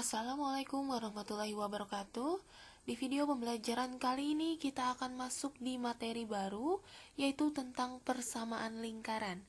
Assalamualaikum warahmatullahi wabarakatuh. Di video pembelajaran kali ini kita akan masuk di materi baru, yaitu tentang persamaan lingkaran.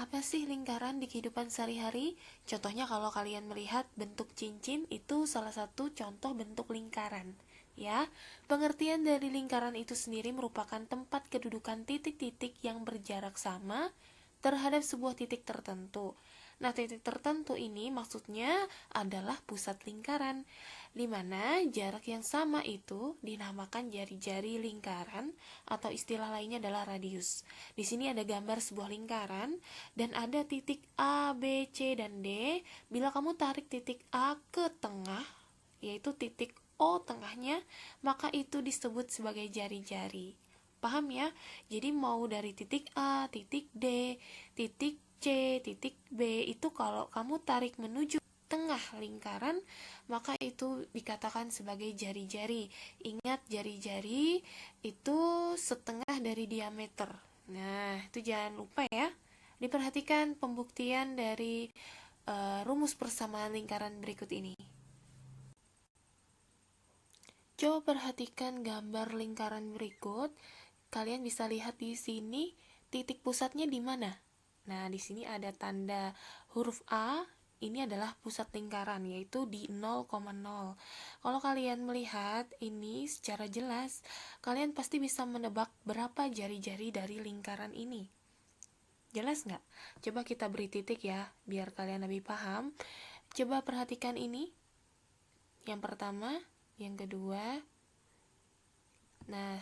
Apa sih lingkaran di kehidupan sehari-hari? Contohnya kalau kalian melihat bentuk cincin, itu salah satu contoh bentuk lingkaran. Ya, pengertian dari lingkaran itu sendiri merupakan tempat kedudukan titik-titik yang berjarak sama terhadap sebuah titik tertentu. Nah, titik tertentu ini maksudnya adalah pusat lingkaran, di mana jarak yang sama itu dinamakan jari-jari lingkaran atau istilah lainnya adalah radius. Di sini ada gambar sebuah lingkaran dan ada titik A, B, C, dan D. Bila kamu tarik titik A ke tengah, yaitu titik O tengahnya, maka itu disebut sebagai jari-jari. Paham ya? Jadi mau dari titik A, titik D, titik C, titik B, itu kalau kamu tarik menuju tengah lingkaran, maka itu dikatakan sebagai jari-jari. Ingat, jari-jari itu setengah dari diameter. Nah, itu jangan lupa ya. Diperhatikan pembuktian dari rumus persamaan lingkaran berikut ini. Coba perhatikan gambar lingkaran berikut. Kalian bisa lihat di sini titik pusatnya di mana? Nah, di sini ada tanda huruf A, ini adalah pusat lingkaran, yaitu di 0,0. Kalau kalian melihat ini secara jelas, kalian pasti bisa menebak berapa jari-jari dari lingkaran ini. Jelas nggak? Coba kita beri titik ya, biar kalian lebih paham. Coba perhatikan ini. Yang pertama, yang kedua. Nah,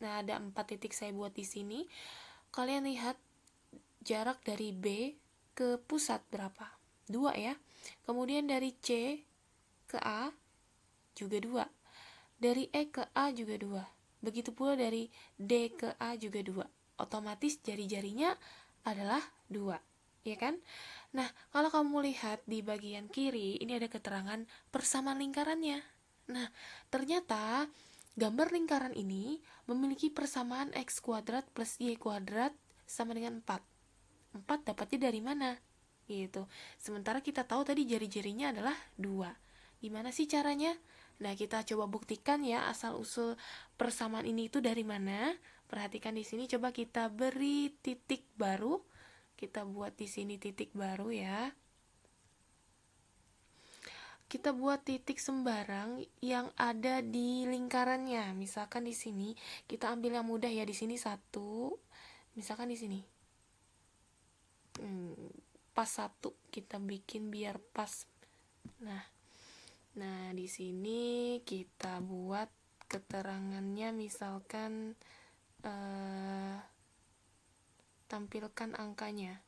ada 4 titik saya buat di sini. Kalian lihat jarak dari B ke pusat berapa? 2 ya. Kemudian dari C ke A juga 2. Dari E ke A juga 2. Begitu pula dari D ke A juga 2. Otomatis jari-jarinya adalah 2, ya kan? Nah, kalau kamu lihat di bagian kiri, ini ada keterangan persamaan lingkarannya. Nah, ternyata gambar lingkaran ini memiliki persamaan x kuadrat plus y kuadrat sama dengan 4. 4 dapatnya dari mana? Gitu. Sementara kita tahu tadi jari-jarinya adalah 2. Gimana sih caranya? Nah, kita coba buktikan ya asal-usul persamaan ini itu dari mana. Perhatikan di sini, coba kita beri titik baru. Kita buat di sini titik baru ya. Kita buat titik sembarang yang ada di lingkarannya. Misalkan di sini kita ambil yang mudah ya, di sini 1. Misalkan di sini. Pas 1 kita bikin biar pas. Nah, di sini kita buat keterangannya, misalkan tampilkan angkanya.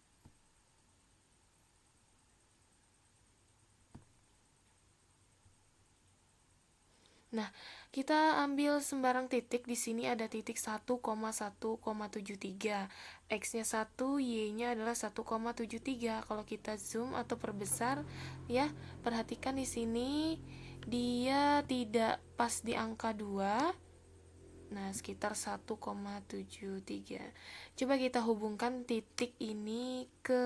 Nah, kita ambil sembarang titik. Di sini ada titik 1,1,73. X-nya 1, Y-nya adalah 1,73. Kalau kita zoom atau perbesar ya, perhatikan di sini dia tidak pas di angka 2. Nah, sekitar 1,73. Coba kita hubungkan titik ini ke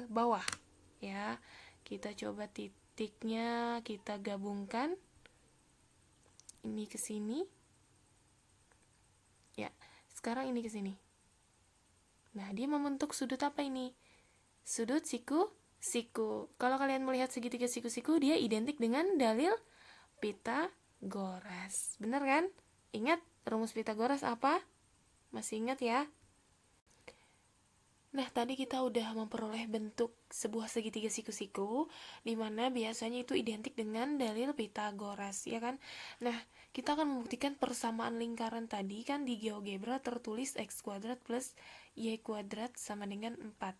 bawah ya. Kita coba titiknya kita gabungkan. Ini ke sini. Ya, sekarang ini ke sini. Nah, dia membentuk sudut apa ini? Sudut siku-siku. Kalau kalian melihat segitiga siku-siku, dia identik dengan dalil Pitagoras. Benar kan? Ingat rumus Pitagoras apa? Masih ingat ya? Nah, tadi kita udah memperoleh bentuk sebuah segitiga siku-siku, di mana biasanya itu identik dengan dalil Pitagoras, ya kan? Nah, kita akan membuktikan persamaan lingkaran tadi kan di GeoGebra tertulis x kuadrat plus y kuadrat sama dengan 4.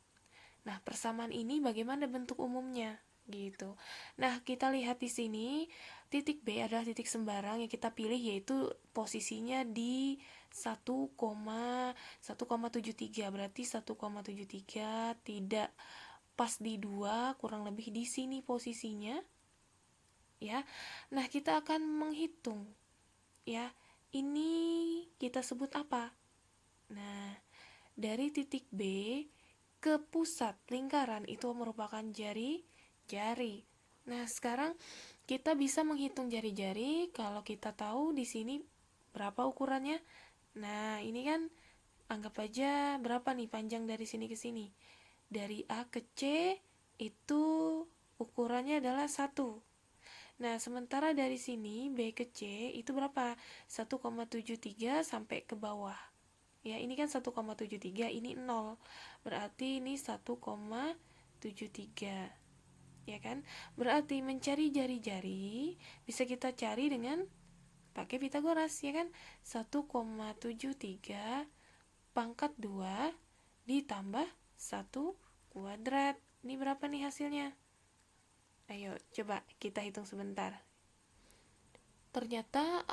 Nah, persamaan ini bagaimana bentuk umumnya? Gitu. Nah, kita lihat di sini titik B adalah titik sembarang yang kita pilih, yaitu posisinya di 1,73. Berarti 1,73 tidak pas di 2, kurang lebih di sini posisinya. Ya. Nah, kita akan menghitung ya. Ini kita sebut apa? Nah, dari titik B ke pusat lingkaran itu merupakan jari-jari. Nah, sekarang kita bisa menghitung jari-jari kalau kita tahu di sini berapa ukurannya. Nah, ini kan anggap aja berapa nih panjang dari sini ke sini. Dari A ke C itu ukurannya adalah 1. Nah, sementara dari sini B ke C itu berapa? 1,73 sampai ke bawah. Ya, ini kan 1,73, ini 0. Berarti ini 1,73. Ya kan? Berarti mencari jari-jari bisa kita cari dengan pakai Pitagoras, ya kan? 1,73 pangkat 2 ditambah 1 kuadrat. Ini berapa nih hasilnya? Ayo, coba kita hitung sebentar. Ternyata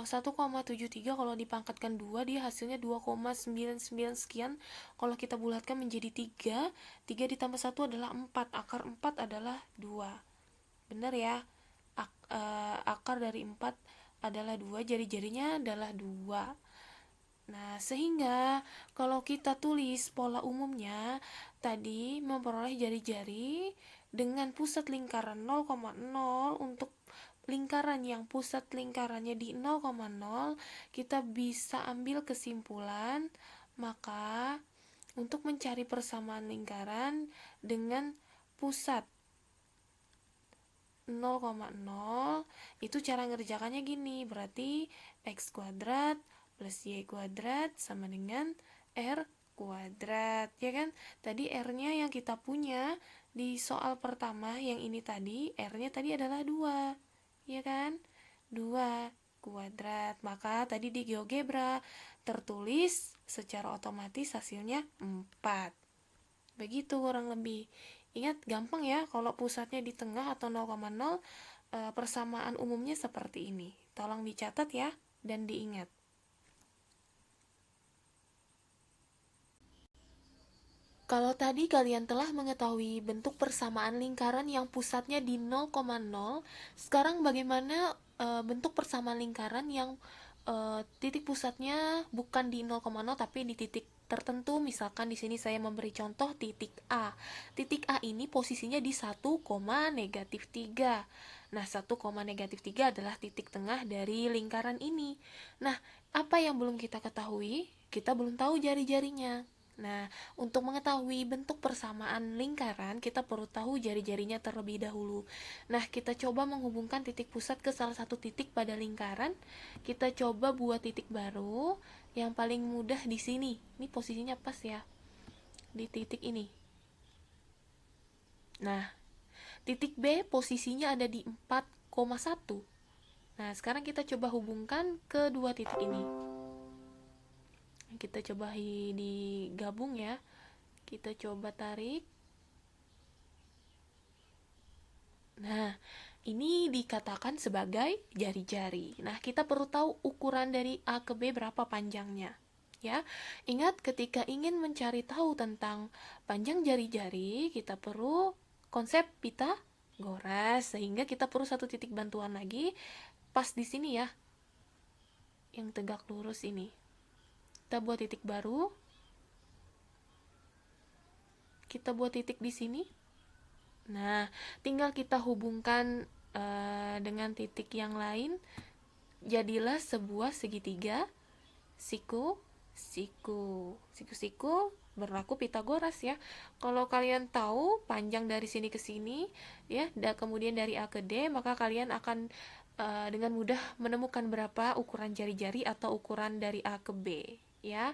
1,73 kalau dipangkatkan 2 dia hasilnya 2,99 sekian. Kalau kita bulatkan menjadi 3 ditambah 1 adalah 4. Akar 4 adalah 2. Benar ya? Akar dari 4 adalah 2, jari-jarinya adalah 2. Nah, sehingga kalau kita tulis pola umumnya tadi memperoleh jari-jari dengan pusat lingkaran 0,0 untuk lingkaran yang pusat lingkarannya di 0,0, kita bisa ambil kesimpulan, maka untuk mencari persamaan lingkaran dengan pusat 0,0 itu cara ngerjakannya gini, berarti x kuadrat plus y kuadrat sama dengan r kuadrat, ya kan? Tadi r-nya yang kita punya di soal pertama yang ini tadi, r-nya tadi adalah 2, ya kan? 2 kuadrat. Maka tadi di GeoGebra tertulis secara otomatis hasilnya 4. Begitu kurang lebih. Ingat, gampang ya kalau pusatnya di tengah atau 0,0, persamaan umumnya seperti ini. Tolong dicatat ya dan diingat. Kalau tadi kalian telah mengetahui bentuk persamaan lingkaran yang pusatnya di 0,0, sekarang bagaimana bentuk persamaan lingkaran yang titik pusatnya bukan di 0,0 tapi di titik tertentu. Misalkan di sini saya memberi contoh titik A. Titik A ini posisinya di 1, -3. Nah, 1, -3 adalah titik tengah dari lingkaran ini. Nah, apa yang belum kita ketahui? Kita belum tahu jari-jarinya. Nah, untuk mengetahui bentuk persamaan lingkaran, kita perlu tahu jari-jarinya terlebih dahulu. Nah, kita coba menghubungkan titik pusat ke salah satu titik pada lingkaran. Kita coba buat titik baru. Yang paling mudah di sini. Ini posisinya pas ya. Di titik ini. Nah, titik B posisinya ada di 4,1. Nah, sekarang kita coba hubungkan ke dua titik ini. Kita coba digabung ya. Kita coba tarik. Nah, ini dikatakan sebagai jari-jari. Nah, kita perlu tahu ukuran dari A ke B berapa panjangnya. Ya, ingat ketika ingin mencari tahu tentang panjang jari-jari, kita perlu konsep Pitagoras, sehingga kita perlu satu titik bantuan lagi pas di sini ya. Yang tegak lurus ini. Kita buat titik baru. Kita buat titik di sini. Nah, tinggal kita hubungkan dengan titik yang lain. Jadilah sebuah segitiga siku berlaku Pitagoras ya. Kalau kalian tahu panjang dari sini ke sini ya, kemudian dari A ke D, maka kalian akan dengan mudah menemukan berapa ukuran jari-jari atau ukuran dari A ke B ya.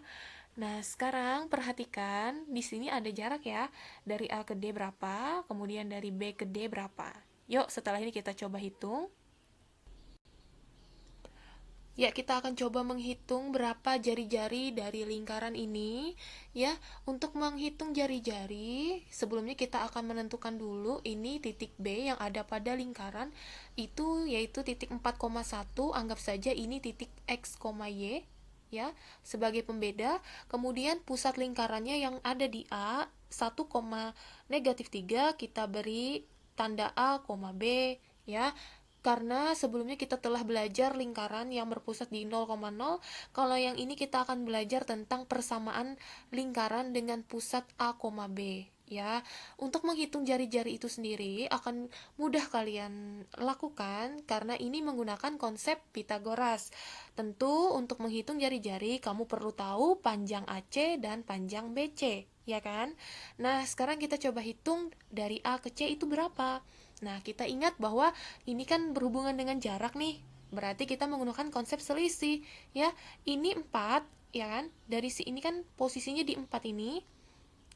Nah, sekarang perhatikan di sini ada jarak ya. Dari A ke D berapa, kemudian dari B ke D berapa. Yuk, setelah ini kita coba hitung. Ya, kita akan coba menghitung berapa jari-jari dari lingkaran ini. Ya, untuk menghitung jari-jari, sebelumnya kita akan menentukan dulu ini titik B yang ada pada lingkaran itu, yaitu titik 4,1. Anggap saja ini titik X, Y ya sebagai pembeda. Kemudian pusat lingkarannya yang ada di A 1,-3 kita beri tanda A, B ya, karena sebelumnya kita telah belajar lingkaran yang berpusat di 0,0. Kalau yang ini kita akan belajar tentang persamaan lingkaran dengan pusat A, B Ya, untuk menghitung jari-jari itu sendiri akan mudah kalian lakukan karena ini menggunakan konsep Pythagoras. Tentu untuk menghitung jari-jari kamu perlu tahu panjang AC dan panjang BC, ya kan? Nah, sekarang kita coba hitung dari A ke C itu berapa. Nah, kita ingat bahwa ini kan berhubungan dengan jarak nih. Berarti kita menggunakan konsep selisih, ya. Ini 4, ya kan? Dari si ini kan posisinya di 4 ini.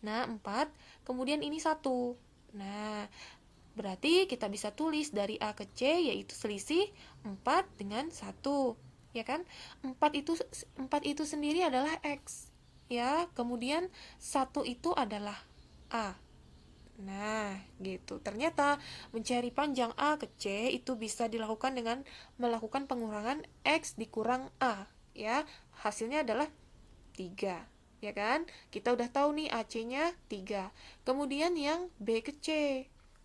Nah, 4, kemudian ini 1. Nah, berarti kita bisa tulis dari A ke C yaitu selisih 4 dengan 1. Ya kan? 4 itu sendiri adalah X. Ya, kemudian 1 itu adalah A. Nah, gitu. Ternyata mencari panjang A ke C itu bisa dilakukan dengan melakukan pengurangan X dikurang A. Ya, hasilnya adalah 3, ya kan? Kita udah tahu nih AC-nya 3. Kemudian yang B ke C.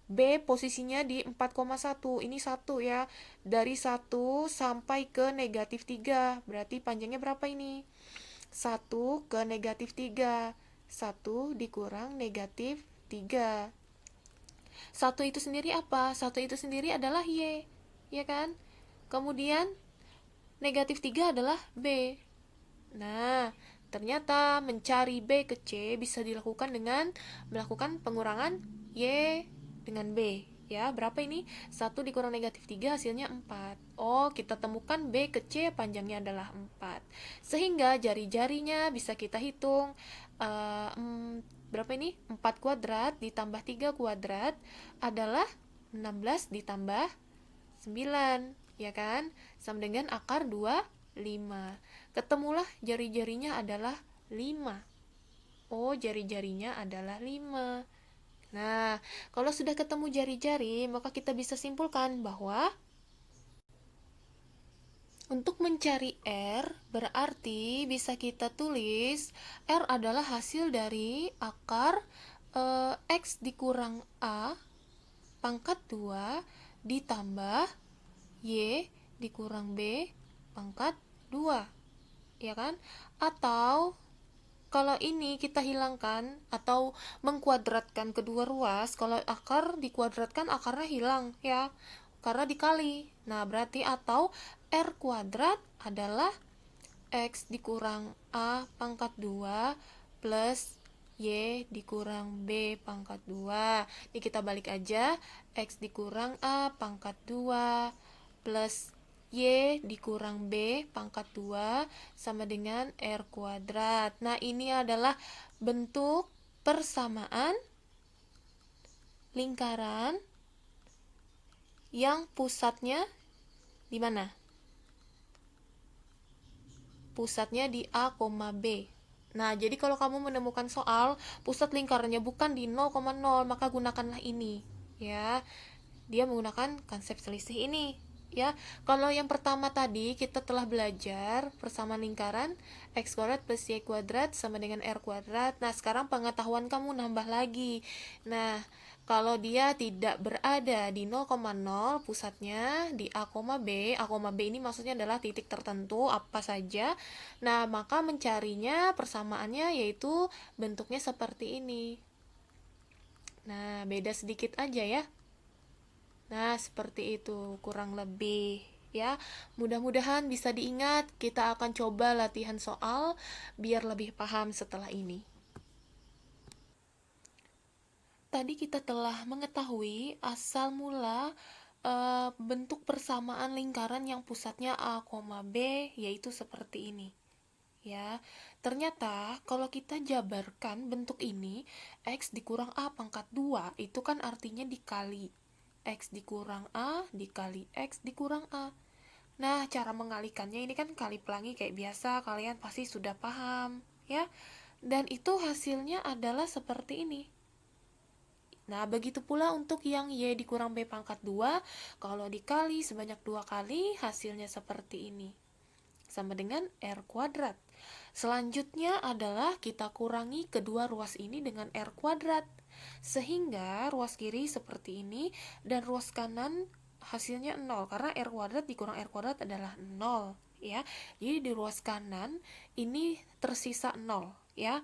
B posisinya di 4,1. Ini 1 ya. Dari 1 sampai ke negatif 3. Berarti panjangnya berapa ini? 1 ke negatif 3. 1 dikurang negatif 3. 1 itu sendiri apa? 1 itu sendiri adalah Y. Ya kan? Kemudian negatif 3 adalah B. Nah, ternyata mencari B ke C bisa dilakukan dengan melakukan pengurangan Y dengan B. Ya, berapa ini? 1 dikurang negatif 3 hasilnya 4. Oh, kita temukan B ke C panjangnya adalah 4. Sehingga jari-jarinya bisa kita hitung. Berapa ini? 4 kuadrat ditambah 3 kuadrat adalah 16 ditambah 9, ya kan? Sama dengan akar 25. Ketemulah jari-jarinya adalah 5. Oh, jari-jarinya adalah 5. Nah, kalau sudah ketemu jari-jari, maka kita bisa simpulkan bahwa untuk mencari R, berarti bisa kita tulis R adalah hasil dari akar X dikurang A pangkat 2 ditambah Y dikurang B pangkat 2, ya kan? Atau kalau ini kita hilangkan atau mengkuadratkan kedua ruas, kalau akar dikuadratkan akarnya hilang ya, karena dikali. Nah, berarti atau R kuadrat adalah X dikurang A pangkat 2 plus Y dikurang B pangkat 2. Ini kita balik aja, X dikurang A pangkat 2 plus Y dikurang B pangkat 2 sama dengan R kuadrat. Nah, ini adalah bentuk persamaan lingkaran yang pusatnya di mana? Pusatnya di A, B. Nah, jadi kalau kamu menemukan soal pusat lingkarannya bukan di 0,0, maka gunakanlah ini. Ya, dia menggunakan konsep selisih ini. Ya, kalau yang pertama tadi kita telah belajar persamaan lingkaran X kuadrat plus Y kuadrat sama dengan R kuadrat. Nah, sekarang pengetahuan kamu nambah lagi. Nah, kalau dia tidak berada di 0,0 pusatnya di A, B. A, B ini maksudnya adalah titik tertentu apa saja. Nah, maka mencarinya persamaannya yaitu bentuknya seperti ini. Nah, beda sedikit aja ya. Nah, seperti itu kurang lebih ya. Mudah-mudahan bisa diingat. Kita akan coba latihan soal biar lebih paham setelah ini. Tadi kita telah mengetahui asal mula bentuk persamaan lingkaran yang pusatnya A, B yaitu seperti ini. Ya, ternyata kalau kita jabarkan bentuk ini, X dikurang A pangkat 2 itu kan artinya dikali X dikurang A dikali X dikurang A. Nah, cara mengalikannya ini kan kali pelangi kayak biasa, kalian pasti sudah paham, ya. Dan itu hasilnya adalah seperti ini. Nah, begitu pula untuk yang Y dikurang B pangkat 2, kalau dikali sebanyak 2 kali, hasilnya seperti ini. Sama dengan R kuadrat. Selanjutnya adalah kita kurangi kedua ruas ini dengan R kuadrat. Sehingga ruas kiri seperti ini dan ruas kanan hasilnya 0 karena R kuadrat dikurang R kuadrat adalah 0 ya. Jadi di ruas kanan ini tersisa 0 ya.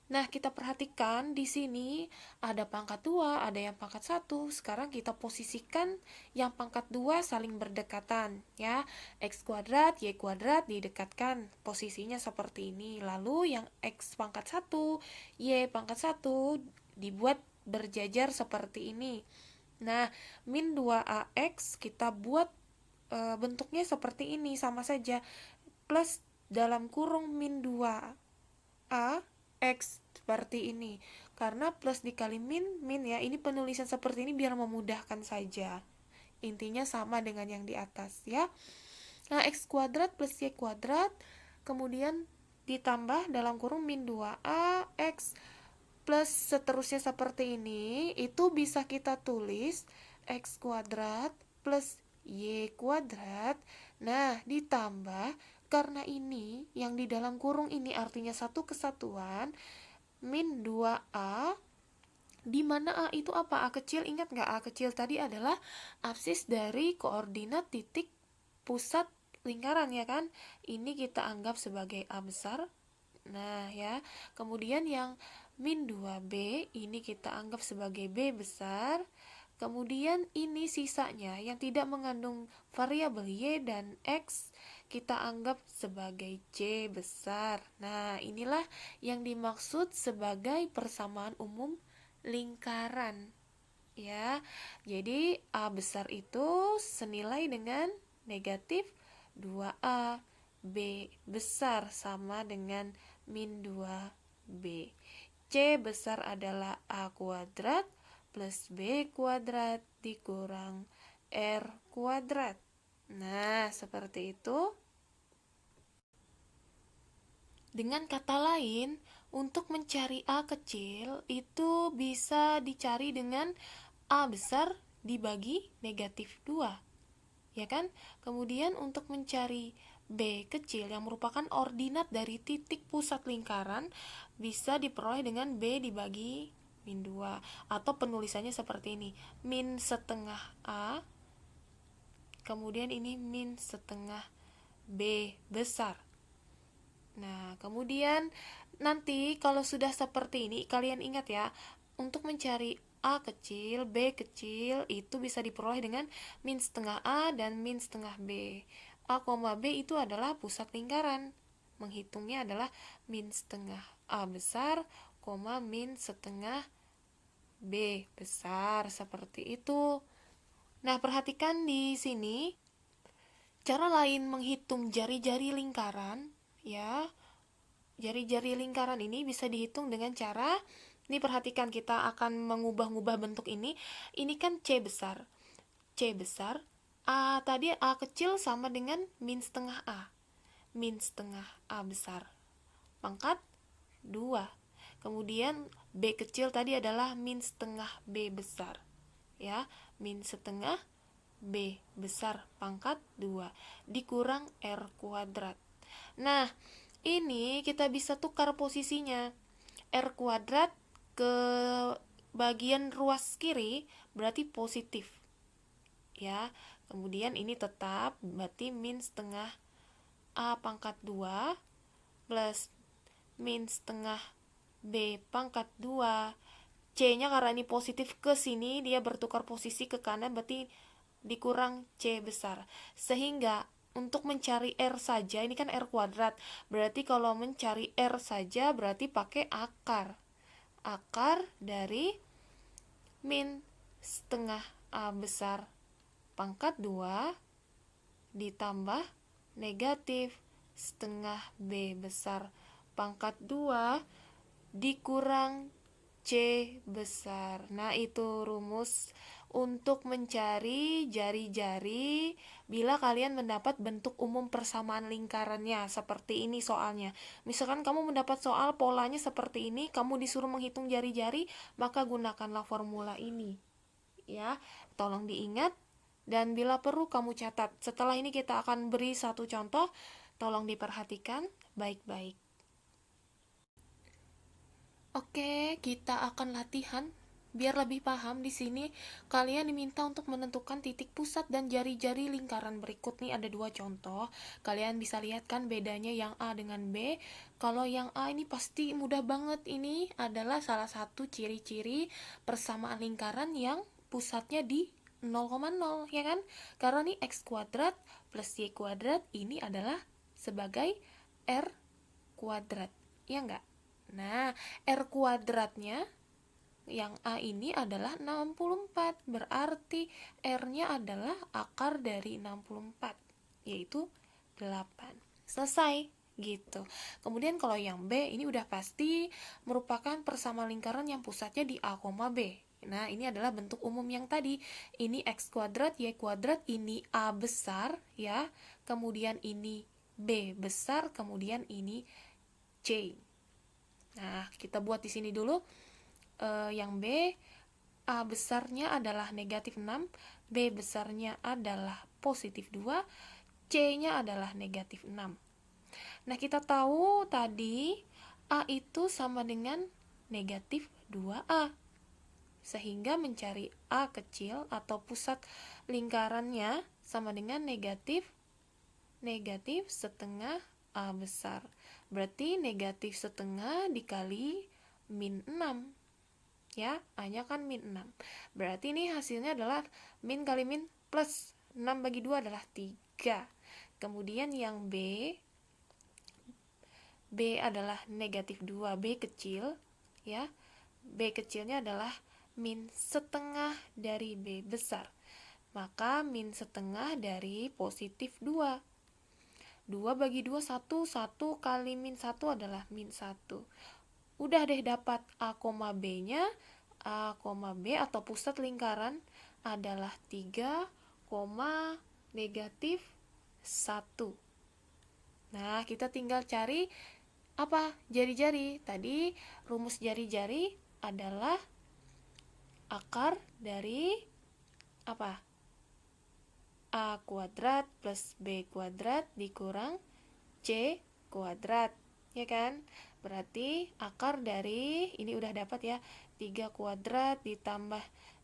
Nah, kita perhatikan di sini ada pangkat 2, ada yang pangkat 1. Sekarang kita posisikan yang pangkat 2 saling berdekatan, ya. X kuadrat, Y kuadrat didekatkan. Posisinya seperti ini. Lalu yang X pangkat 1, Y pangkat 1 dibuat berjajar seperti ini. Nah, min 2AX kita buat bentuknya seperti ini, sama saja. Plus dalam kurung min 2A X seperti ini, karena plus dikali min ya, ini penulisan seperti ini biar memudahkan saja, intinya sama dengan yang di atas ya. Nah, X kuadrat plus Y kuadrat kemudian ditambah dalam kurung min 2A X plus seterusnya seperti ini, itu bisa kita tulis X kuadrat plus Y kuadrat. Nah, ditambah karena ini yang di dalam kurung ini artinya satu kesatuan, min 2A, di mana A itu apa? A kecil, ingat nggak? A kecil tadi adalah absis dari koordinat titik pusat lingkaran, ya kan? Ini kita anggap sebagai A besar. Nah, ya. Kemudian yang min 2B ini kita anggap sebagai B besar. Kemudian ini sisanya yang tidak mengandung variabel Y dan X kita anggap sebagai C besar. Nah, inilah yang dimaksud sebagai persamaan umum lingkaran. Ya, jadi A besar itu senilai dengan negatif 2A. B besar sama dengan min 2B. C besar adalah A kuadrat plus B kuadrat dikurang R kuadrat. Nah, seperti itu. Dengan kata lain, untuk mencari A kecil itu bisa dicari dengan A besar dibagi negatif 2. Ya kan? Kemudian untuk mencari B kecil yang merupakan ordinat dari titik pusat lingkaran bisa diperoleh dengan B dibagi min 2, atau penulisannya seperti ini, min setengah A, kemudian ini min setengah B besar. Nah, kemudian nanti kalau sudah seperti ini, kalian ingat ya, untuk mencari A kecil, B kecil itu bisa diperoleh dengan min setengah A dan min setengah B. A, B itu adalah pusat lingkaran. Menghitungnya adalah min setengah A besar, min setengah B besar, seperti itu. Nah, perhatikan di sini cara lain menghitung jari-jari lingkaran, ya. Jari-jari lingkaran ini bisa dihitung dengan cara, ini perhatikan, kita akan mengubah-ubah bentuk ini. Ini kan C besar. C besar, A tadi A kecil sama dengan min setengah A. Min setengah A besar. Pangkat 2. Kemudian B kecil tadi adalah min setengah B besar. Ya, min setengah B besar pangkat 2 dikurang R kuadrat. Nah, ini kita bisa tukar posisinya. R kuadrat ke bagian ruas kiri berarti positif. Ya, kemudian ini tetap berarti min setengah A pangkat 2 plus min setengah B pangkat 2. C-nya karena ini positif ke sini, dia bertukar posisi ke kanan, berarti dikurang C besar. Sehingga untuk mencari R saja, ini kan R kuadrat, berarti kalau mencari R saja berarti pakai akar. Akar dari min setengah A besar pangkat 2 ditambah negatif setengah B besar pangkat 2 dikurang C besar. Nah, itu rumus untuk mencari jari-jari bila kalian mendapat bentuk umum persamaan lingkarannya. Seperti ini soalnya. Misalkan kamu mendapat soal polanya seperti ini, kamu disuruh menghitung jari-jari, maka gunakanlah formula ini. Ya, tolong diingat dan bila perlu kamu catat. Setelah ini kita akan beri satu contoh, tolong diperhatikan baik-baik. Oke, kita akan latihan Biar lebih paham, di sini kalian diminta untuk menentukan titik pusat dan jari-jari lingkaran. Berikut nih ada dua contoh. Kalian bisa lihat kan bedanya yang A dengan B. Kalau yang A ini pasti mudah banget. Ini adalah salah satu ciri-ciri persamaan lingkaran yang pusatnya di 0,0, ya kan? Karena nih x kuadrat plus y kuadrat ini adalah sebagai r kuadrat, ya enggak? Nah, r kuadratnya yang A ini adalah 64, berarti R-nya adalah akar dari 64, yaitu 8. Selesai, gitu. Kemudian kalau yang B, ini udah pasti merupakan persamaan lingkaran yang pusatnya di A, B. Nah, ini adalah bentuk umum yang tadi. Ini X kuadrat, Y kuadrat, ini A besar, ya. Kemudian ini B besar, kemudian ini C. Nah, kita buat di sini dulu. Yang B, A besarnya adalah negatif 6, B besarnya adalah positif 2, C-nya adalah negatif 6. Nah, kita tahu tadi A itu sama dengan negatif 2A. Sehingga mencari A kecil atau pusat lingkarannya sama dengan negatif setengah A besar. Berarti negatif setengah dikali min 6. Ya, A-nya kan min 6. Berarti ini hasilnya adalah min kali min plus 6 bagi 2 adalah 3. Kemudian yang B adalah negatif 2, B kecil, ya. B kecilnya adalah min setengah dari B besar. Maka min setengah dari positif 2. 2 bagi 2, 1. 1 kali min 1 adalah min 1. Udah deh dapat A, B-nya. A, B atau pusat lingkaran adalah 3, negatif 1. Nah, kita tinggal cari apa? Jari-jari. Tadi rumus jari-jari adalah akar dari apa? A kuadrat plus B kuadrat dikurang C kuadrat, ya kan? Berarti akar dari, ini udah dapat ya, 3 kuadrat ditambah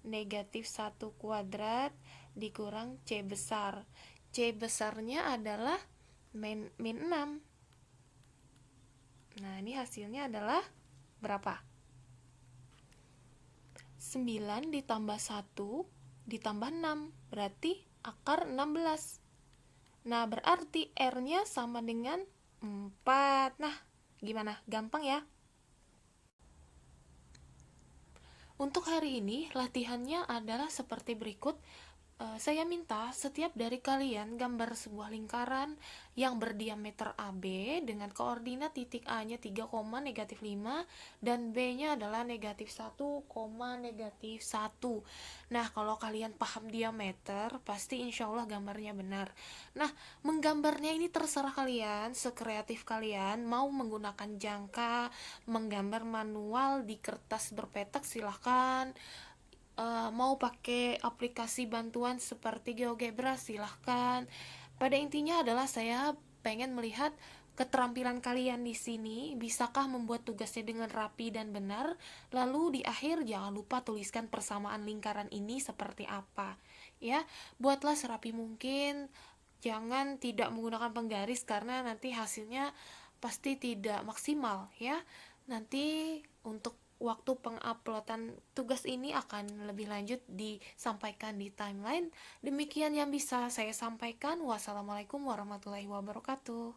negatif 1 kuadrat dikurang C besar. C besarnya adalah min 6. Nah, ini hasilnya adalah berapa? 9 ditambah 1 ditambah 6, berarti akar 16. Nah, berarti R-nya sama dengan 4. Nah, gimana? Gampang ya? Untuk hari ini, latihannya adalah seperti berikut. Saya minta setiap dari kalian gambar sebuah lingkaran yang berdiameter AB dengan koordinat titik A-nya 3, negatif 5 dan B-nya adalah negatif 1, negatif 1. Nah, kalau kalian paham diameter, pasti insya Allah gambarnya benar. Nah, menggambarnya ini terserah kalian, sekreatif kalian. Mau menggunakan jangka, menggambar manual di kertas berpetak, silahkan. Mau pakai aplikasi bantuan seperti GeoGebra, silahkan. Pada intinya adalah saya pengen melihat keterampilan kalian di sini. Bisakah membuat tugasnya dengan rapi dan benar? Lalu di akhir jangan lupa tuliskan persamaan lingkaran ini seperti apa. Ya, buatlah serapi mungkin. Jangan tidak menggunakan penggaris karena nanti hasilnya pasti tidak maksimal ya. Nanti untuk waktu penguploadan tugas ini akan lebih lanjut disampaikan di timeline. Demikian yang bisa saya sampaikan. Wassalamualaikum warahmatullahi wabarakatuh.